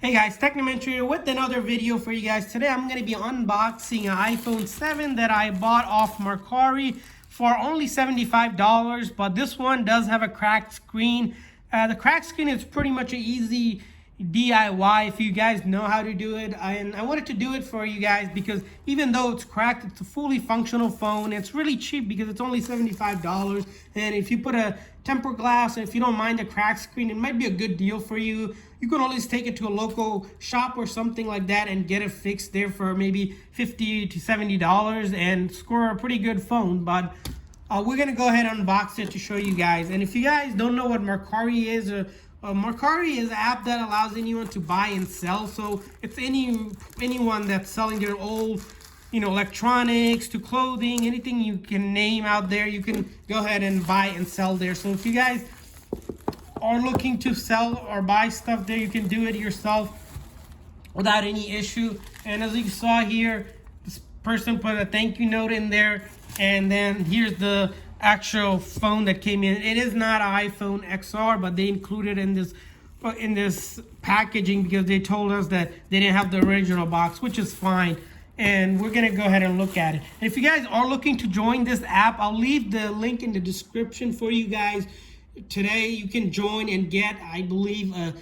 Hey guys, Technomentary here with another video for you guys. Today I'm going to be unboxing an iPhone 7 that I bought off Mercari for only $75, but this one does have a cracked screen. The cracked screen is pretty much an easy DIY if you guys know how to do it, and I wanted to do it for you guys because even though it's cracked, it's a fully functional phone. It's really cheap because it's only $75, and if you put a tempered glass and if you don't mind the cracked screen, it might be a good deal for you. You can always take it to a local shop or something like that and get it fixed there for maybe $50 to $70 and score a pretty good phone. But we're gonna go ahead and unbox it to show you guys. And if you guys don't know what Mercari is, Mercari is an app that allows anyone to buy and sell. So it's anyone that's selling their old, electronics to clothing, anything you can name out there, you can go ahead and buy and sell there. So if you guys are looking to sell or buy stuff there, you can do it yourself without any issue. And as you saw here, this person put a thank you note in there, and then here's the actual phone that came in. It is not an iPhone XR, but they included in this packaging because they told us that they didn't have the original box, which is fine. And we're gonna go ahead and look at it. And if you guys are looking to join this app, I'll leave the link in the description for you guys. Today you can join and get, I believe, a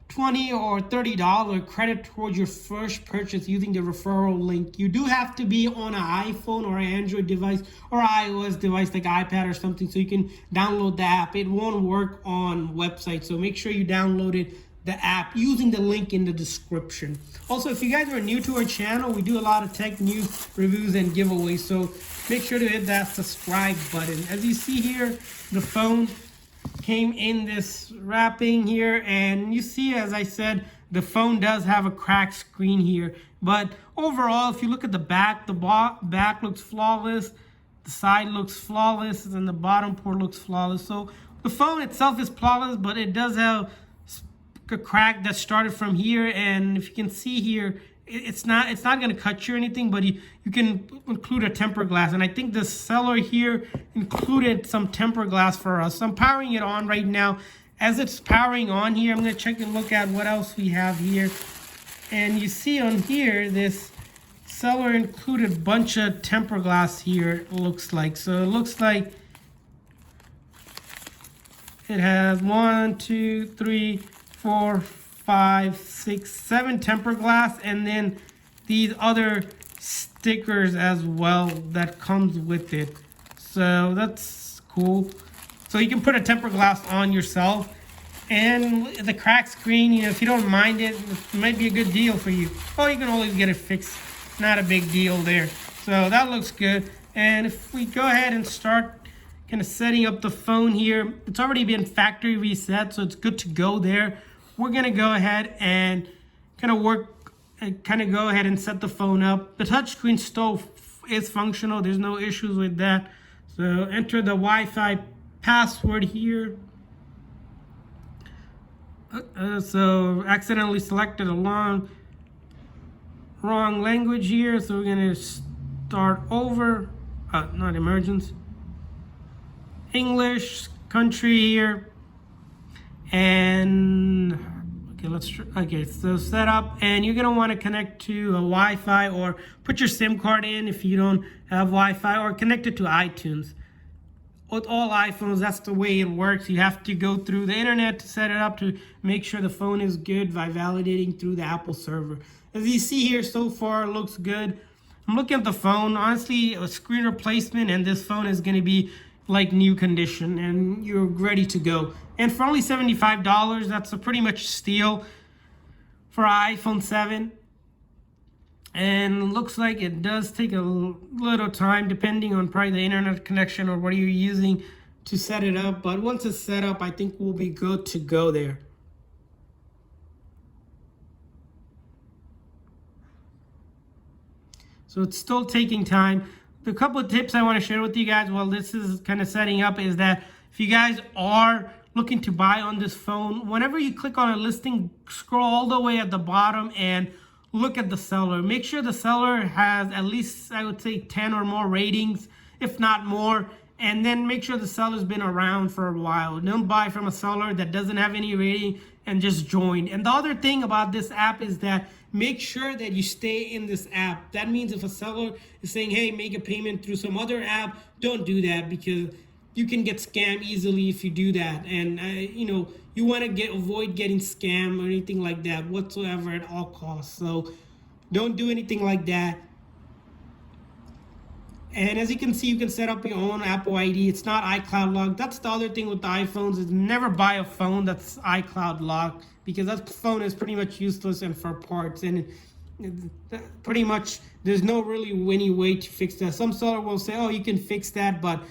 $20 or $30 credit towards your first purchase using the referral link. You do have to be on an iPhone or an Android device or iOS device like iPad or something so you can download the app. It won't work on websites, so make sure you downloaded the app using the link in the description. Also, if you guys are new to our channel, we do a lot of tech news, reviews, and giveaways, so make sure to hit that subscribe button. As you see here, the phone came in this wrapping here, and you see, as I said, the phone does have a cracked screen here, but overall, if you look at the back looks flawless, the side looks flawless, and the bottom port looks flawless. So the phone itself is flawless, but it does have a crack that started from here, and if you can see here, it's not going to cut you or anything, but you can include a tempered glass, and I think the seller here included some tempered glass for us. So I'm powering it on right now. As it's powering on here, I'm going to check and look at what else we have here. And you see on here, this seller included a bunch of tempered glass here, it looks like. So it looks like it has 1, 2, 3, 4, 5, 6, 7 tempered glass, and then these other stickers as well that comes with it. So that's cool. So you can put a tempered glass on yourself, and the cracked screen, if you don't mind it, it might be a good deal for you. Oh, you can always get it fixed. Not a big deal there. So that looks good. And if we go ahead and start kind of setting up the phone here, it's already been factory reset, so it's good to go there. We're gonna go ahead and kind of go ahead and set the phone up. The touchscreen still is functional. There's no issues with that. So enter the Wi-Fi password here. So accidentally selected a wrong language here. So we're gonna start over. Not emergence. English country here. And so set up, and you're gonna want to connect to a Wi-Fi or put your SIM card in if you don't have Wi-Fi, or connect it to iTunes. With all iPhones, that's the way it works. You have to go through the internet to set it up to make sure the phone is good by validating through the Apple server. As you see here, so far it looks good. I'm looking at the phone. Honestly, a screen replacement, and this phone is gonna be like new condition, and you're ready to go. And for only $75, that's a pretty much steal for an iPhone 7. And looks like it does take a little time depending on probably the internet connection or what you're using to set it up. But once it's set up, I think we'll be good to go there. So it's still taking time. The couple of tips I want to share with you guys while this is kind of setting up is that if you guys are looking to buy on this phone, whenever you click on a listing, scroll all the way at the bottom and look at the seller. Make sure the seller has at least, I would say, 10 or more ratings, if not more. And then make sure the seller's been around for a while. Don't buy from a seller that doesn't have any rating and just join. And the other thing about this app is that make sure that you stay in this app. That means if a seller is saying, hey, make a payment through some other app, don't do that, because you can get scammed easily if you do that. And you want to avoid getting scammed or anything like that whatsoever at all costs. So don't do anything like that. And as you can see, you can set up your own Apple ID. It's not iCloud locked. That's the other thing with the iPhones, is never buy a phone that's iCloud locked, because that phone is pretty much useless and for parts. And pretty much there's no really any way to fix that. Some seller will say, oh, you can fix that, but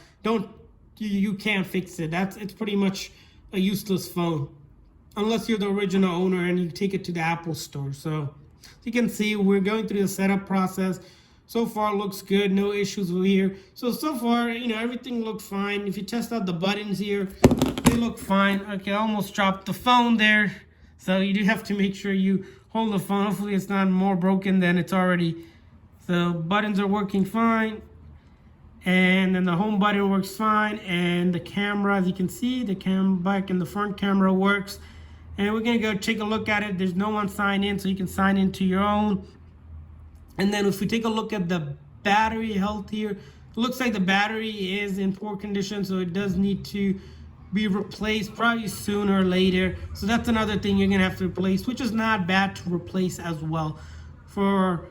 you can't fix it. It's pretty much a useless phone unless you're the original owner and you take it to the Apple store. So you can see we're going through the setup process. So far looks good, no issues here. So far, everything looks fine. If you test out the buttons here, they look fine. Okay, I almost dropped the phone there. So you do have to make sure you hold the phone. Hopefully it's not more broken than it's already. So buttons are working fine. And then the home button works fine. And the camera, as you can see, the back and the front camera works. And we're gonna go take a look at it. There's no one signed in, so you can sign into your own. And then if we take a look at the battery health here, it looks like the battery is in poor condition, so it does need to be replaced probably sooner or later. So that's another thing you're gonna have to replace, which is not bad to replace as well for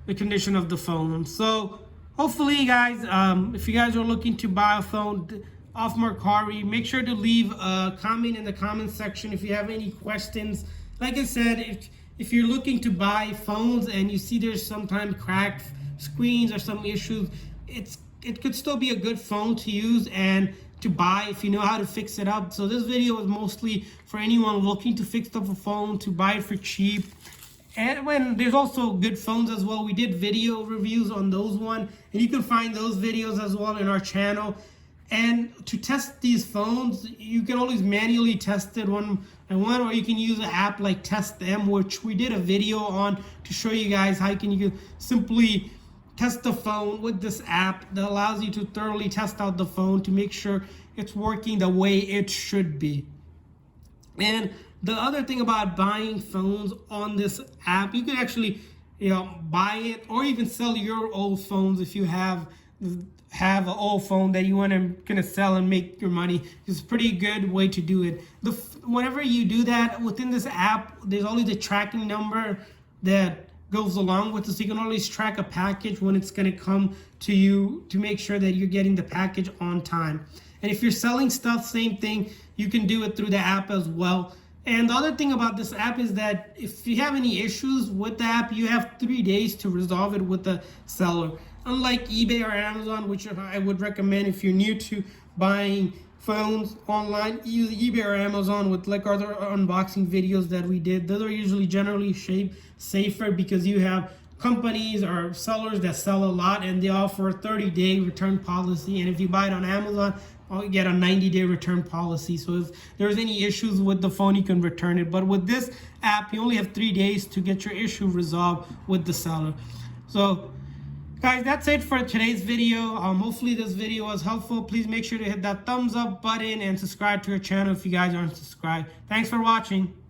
the condition of the phone. So hopefully, guys, if you guys are looking to buy a phone off Mercari, make sure to leave a comment in the comment section if you have any questions. Like I said, if you're looking to buy phones and you see there's sometimes cracked screens or some issues, it could still be a good phone to use and to buy if you know how to fix it up. So this video is mostly for anyone looking to fix up a phone, to buy it for cheap. And when there's also good phones as well. We did video reviews on those one, and you can find those videos as well in our channel. And to test these phones, you can always manually test it one by one, or you can use an app like Test Them, which we did a video on to show you guys how you can simply test the phone with this app that allows you to thoroughly test out the phone to make sure it's working the way it should be. And the other thing about buying phones on this app, you can actually buy it or even sell your old phones if you have an old phone that you want to sell and make your money. It's a pretty good way to do it. Whenever you do that within this app, there's always a tracking number that goes along with it, so you can always track a package when it's going to come to you to make sure that you're getting the package on time. And if you're selling stuff, same thing, you can do it through the app as well. And the other thing about this app is that if you have any issues with the app, you have 3 days to resolve it with the seller. Unlike eBay or Amazon, which I would recommend if you're new to buying phones online, use eBay or Amazon with like other unboxing videos that we did. Those are usually generally safer because you have companies or sellers that sell a lot and they offer a 30-day return policy. And if you buy it on Amazon, you get a 90-day return policy. So if there's any issues with the phone, you can return it. But with this app, you only have 3 days to get your issue resolved with the seller. So guys, that's it for today's video. Hopefully this video was helpful. Please make sure to hit that thumbs up button and subscribe to our channel if you guys aren't subscribed. Thanks for watching.